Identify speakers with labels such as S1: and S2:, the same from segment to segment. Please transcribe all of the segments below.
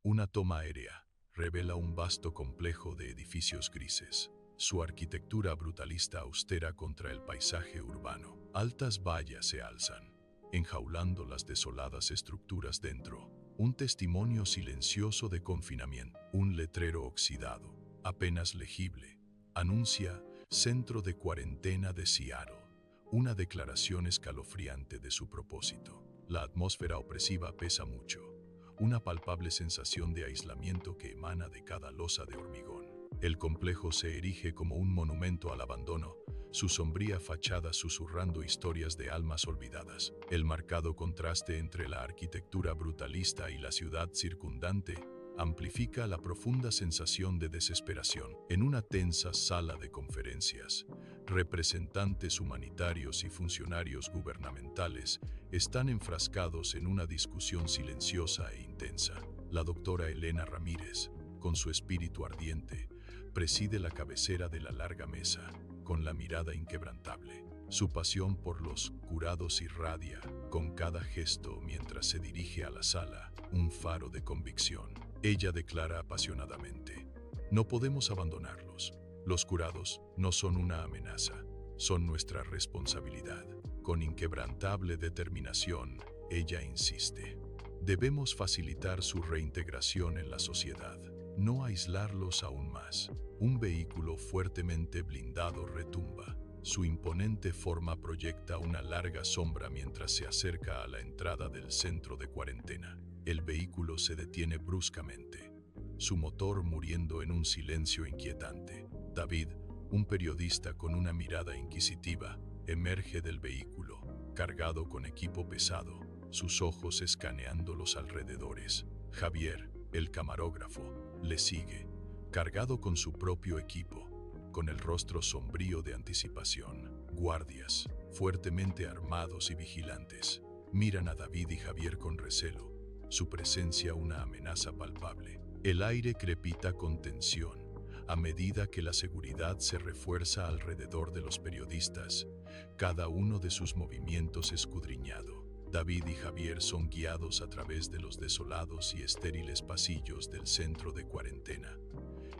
S1: Una toma aérea revela un vasto complejo de edificios grises. Su arquitectura brutalista austera contra el paisaje urbano. Altas vallas se alzan, enjaulando las desoladas estructuras dentro. Un testimonio silencioso de confinamiento. Un letrero oxidado, apenas legible, anuncia Centro de Cuarentena de Seattle. Una declaración escalofriante de su propósito. La atmósfera opresiva pesa mucho. Una palpable sensación de aislamiento que emana de cada losa de hormigón. El complejo se erige como un monumento al abandono, su sombría fachada susurrando historias de almas olvidadas. El marcado contraste entre la arquitectura brutalista y la ciudad circundante amplifica la profunda sensación de desesperación. En una tensa sala de conferencias, representantes humanitarios y funcionarios gubernamentales están enfrascados en una discusión silenciosa e intensa. La doctora Elena Ramírez, con su espíritu ardiente, preside la cabecera de la larga mesa, con la mirada inquebrantable. Su pasión por los curados irradia con cada gesto mientras se dirige a la sala, un faro de convicción. Ella declara apasionadamente: no podemos abandonarlos. Los curados no son una amenaza, son nuestra responsabilidad. Con inquebrantable determinación, ella insiste: debemos facilitar su reintegración en la sociedad, no aislarlos aún más. Un vehículo fuertemente blindado retumba. Su imponente forma proyecta una larga sombra mientras se acerca a la entrada del centro de cuarentena. El vehículo se detiene bruscamente, su motor muriendo en un silencio inquietante. David, un periodista con una mirada inquisitiva, emerge del vehículo, cargado con equipo pesado, sus ojos escaneando los alrededores. Javier, el camarógrafo, le sigue, cargado con su propio equipo, con el rostro sombrío de anticipación. Guardias, fuertemente armados y vigilantes, miran a David y Javier con recelo, su presencia una amenaza palpable. El aire crepita con tensión a medida que la seguridad se refuerza alrededor de los periodistas, cada uno de sus movimientos escudriñado. David y Javier son guiados a través de los desolados y estériles pasillos del centro de cuarentena.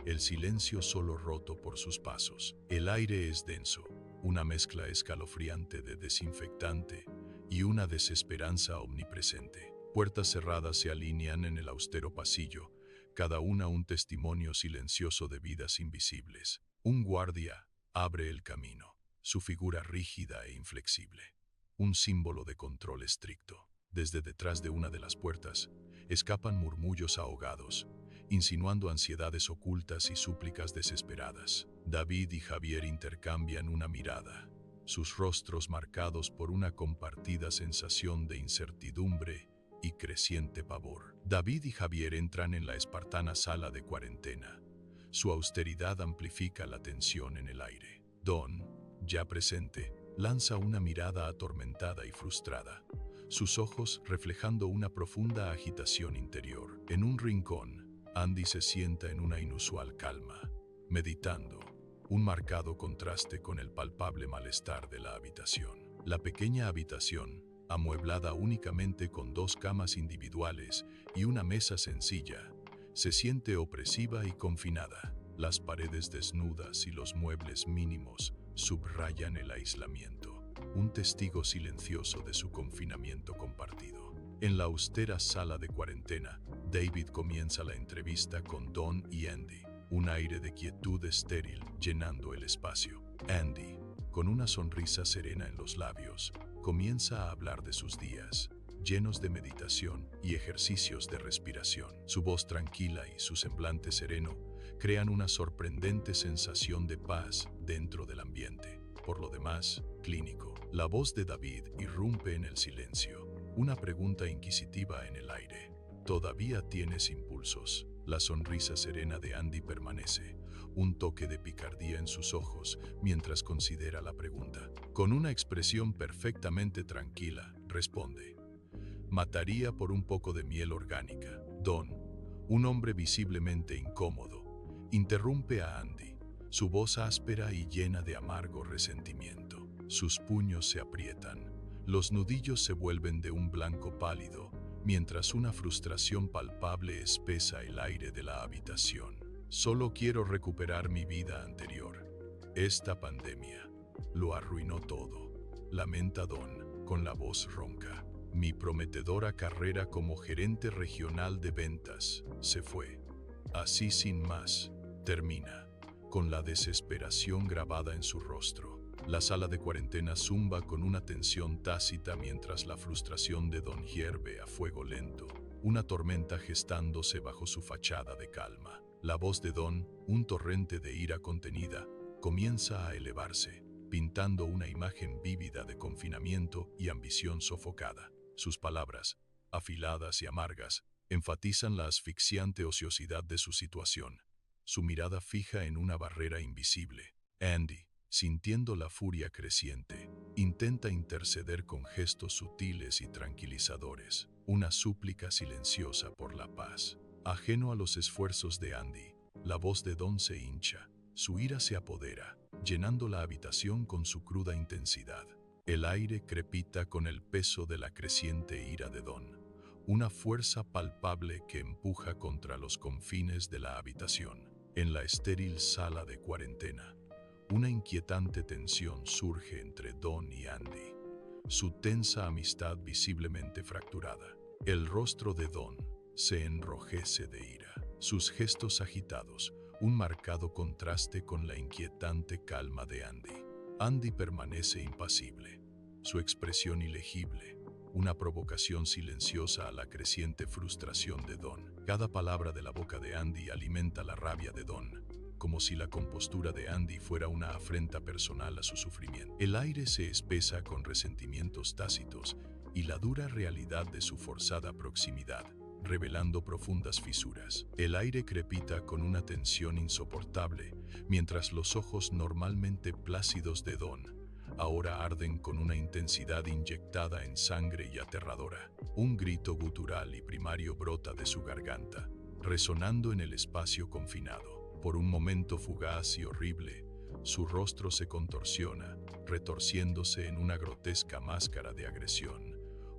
S1: El silencio solo roto por sus pasos. El aire es denso, una mezcla escalofriante de desinfectante y una desesperanza omnipresente. Puertas cerradas se alinean en el austero pasillo, cada una un testimonio silencioso de vidas invisibles. Un guardia abre el camino, su figura rígida e inflexible, un símbolo de control estricto. Desde detrás de una de las puertas escapan murmullos ahogados, insinuando ansiedades ocultas y súplicas desesperadas. David y Javier intercambian una mirada, sus rostros marcados por una compartida sensación de incertidumbre y creciente pavor. David y Javier entran en la espartana sala de cuarentena. Su austeridad amplifica la tensión en el aire. Don, ya presente, lanza una mirada atormentada y frustrada, sus ojos reflejando una profunda agitación interior. En un rincón, Andy se sienta en una inusual calma, meditando, un marcado contraste con el palpable malestar de la habitación. La pequeña habitación, amueblada únicamente con 2 camas individuales y una mesa sencilla, se siente opresiva y confinada. Las paredes desnudas y los muebles mínimos subrayan el aislamiento, un testigo silencioso de su confinamiento compartido. En la austera sala de cuarentena, David comienza la entrevista con Don y Andy, un aire de quietud estéril llenando el espacio. Andy, con una sonrisa serena en los labios, comienza a hablar de sus días, llenos de meditación y ejercicios de respiración. Su voz tranquila y su semblante sereno crean una sorprendente sensación de paz dentro del ambiente, por lo demás, clínico. La voz de David irrumpe en el silencio, una pregunta inquisitiva en el aire. ¿Todavía tienes impulsos? La sonrisa serena de Andy permanece, un toque de picardía en sus ojos mientras considera la pregunta. Con una expresión perfectamente tranquila, responde: mataría por un poco de miel orgánica. Don, un hombre visiblemente incómodo, interrumpe a Andy, su voz áspera y llena de amargo resentimiento. Sus puños se aprietan, los nudillos se vuelven de un blanco pálido, mientras una frustración palpable espesa el aire de la habitación. Solo quiero recuperar mi vida anterior. Esta pandemia lo arruinó todo, lamenta Don, con la voz ronca. Mi prometedora carrera como gerente regional de ventas se fue. Así sin más, termina, con la desesperación grabada en su rostro. La sala de cuarentena zumba con una tensión tácita mientras la frustración de Don hierve a fuego lento, una tormenta gestándose bajo su fachada de calma. La voz de Don, un torrente de ira contenida, comienza a elevarse, pintando una imagen vívida de confinamiento y ambición sofocada. Sus palabras, afiladas y amargas, enfatizan la asfixiante ociosidad de su situación. Su mirada fija en una barrera invisible. Andy, sintiendo la furia creciente, intenta interceder con gestos sutiles y tranquilizadores, una súplica silenciosa por la paz. Ajeno a los esfuerzos de Andy, la voz de Don se hincha, su ira se apodera, llenando la habitación con su cruda intensidad. El aire crepita con el peso de la creciente ira de Don, una fuerza palpable que empuja contra los confines de la habitación. En la estéril sala de cuarentena, una inquietante tensión surge entre Don y Andy, su tensa amistad visiblemente fracturada. El rostro de Don se enrojece de ira, sus gestos agitados, un marcado contraste con la inquietante calma de Andy. Andy permanece impasible, su expresión ilegible, una provocación silenciosa a la creciente frustración de Don. Cada palabra de la boca de Andy alimenta la rabia de Don, como si la compostura de Andy fuera una afrenta personal a su sufrimiento. El aire se espesa con resentimientos tácitos y la dura realidad de su forzada proximidad, revelando profundas fisuras. El aire crepita con una tensión insoportable, mientras los ojos normalmente plácidos de Don ahora arden con una intensidad inyectada en sangre y aterradora. Un grito gutural y primario brota de su garganta, resonando en el espacio confinado. Por un momento fugaz y horrible, su rostro se contorsiona, retorciéndose en una grotesca máscara de agresión,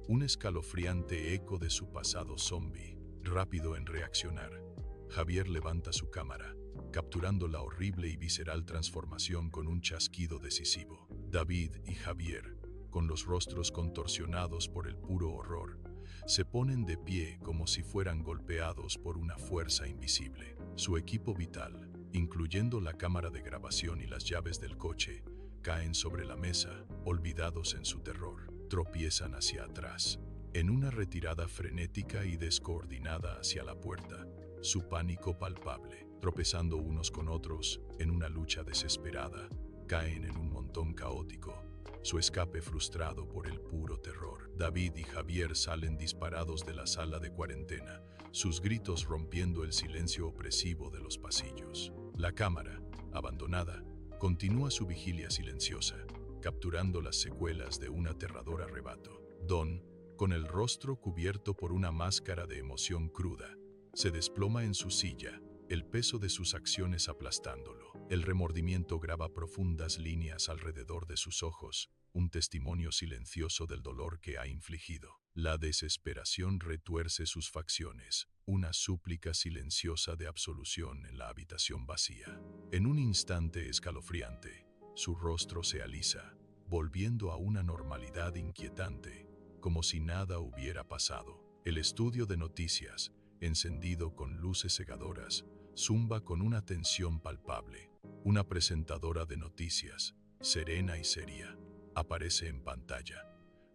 S1: un escalofriante eco de su pasado zombie, rápido en reaccionar. Javier levanta su cámara, capturando la horrible y visceral transformación con un chasquido decisivo. David y Javier, con los rostros contorsionados por el puro horror, se ponen de pie como si fueran golpeados por una fuerza invisible. Su equipo vital, incluyendo la cámara de grabación y las llaves del coche, caen sobre la mesa, olvidados en su terror. Tropiezan hacia atrás, en una retirada frenética y descoordinada hacia la puerta, su pánico palpable. Tropezando unos con otros, en una lucha desesperada, caen en un montón caótico, su escape frustrado por el puro terror. David y Javier salen disparados de la sala de cuarentena, sus gritos rompiendo el silencio opresivo de los pasillos. La cámara, abandonada, continúa su vigilia silenciosa, capturando las secuelas de un aterrador arrebato. Don, con el rostro cubierto por una máscara de emoción cruda, se desploma en su silla, el peso de sus acciones aplastándolo. El remordimiento graba profundas líneas alrededor de sus ojos, un testimonio silencioso del dolor que ha infligido. La desesperación retuerce sus facciones, una súplica silenciosa de absolución en la habitación vacía. En un instante escalofriante, su rostro se alisa, volviendo a una normalidad inquietante, como si nada hubiera pasado. El estudio de noticias, encendido con luces cegadoras, zumba con una tensión palpable. Una presentadora de noticias, serena y seria, aparece en pantalla,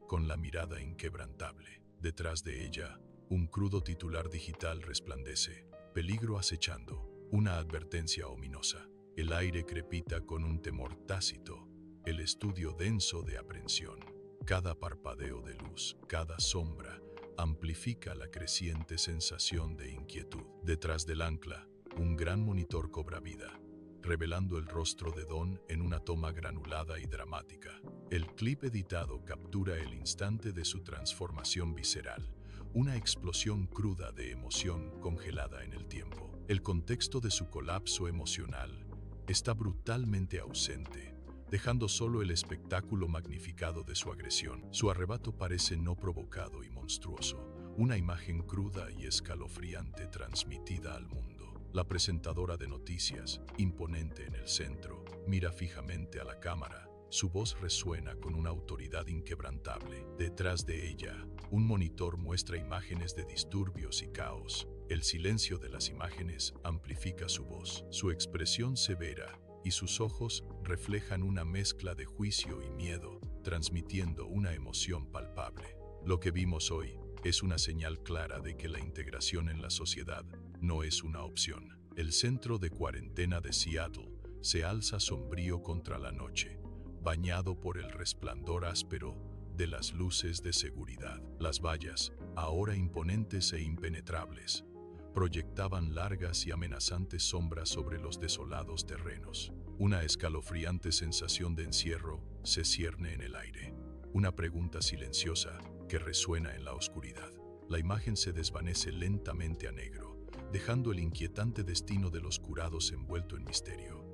S1: con la mirada inquebrantable. Detrás de ella, un crudo titular digital resplandece, peligro acechando, una advertencia ominosa. El aire crepita con un temor tácito, el estudio denso de aprensión. Cada parpadeo de luz, cada sombra, amplifica la creciente sensación de inquietud. Detrás del ancla, un gran monitor cobra vida, revelando el rostro de Don en una toma granulada y dramática. El clip editado captura el instante de su transformación visceral, una explosión cruda de emoción congelada en el tiempo. El contexto de su colapso emocional está brutalmente ausente, dejando solo el espectáculo magnificado de su agresión. Su arrebato parece no provocado y monstruoso, Una imagen cruda y escalofriante transmitida al mundo. La presentadora de noticias, imponente en el centro, mira fijamente a la cámara. Su voz resuena con una autoridad inquebrantable. Detrás de ella, un monitor muestra imágenes de disturbios y caos. El silencio de las imágenes amplifica su voz. Su expresión severa y sus ojos reflejan una mezcla de juicio y miedo, transmitiendo una emoción palpable. Lo que vimos hoy es una señal clara de que la integración en la sociedad no es una opción. El centro de cuarentena de Seattle se alza sombrío contra la noche, bañado por el resplandor áspero de las luces de seguridad. Las vallas, ahora imponentes e impenetrables, proyectaban largas y amenazantes sombras sobre los desolados terrenos. Una escalofriante sensación de encierro se cierne en el aire. Una pregunta silenciosa que resuena en la oscuridad. La imagen se desvanece lentamente a negro, dejando el inquietante destino de los curados envuelto en misterio.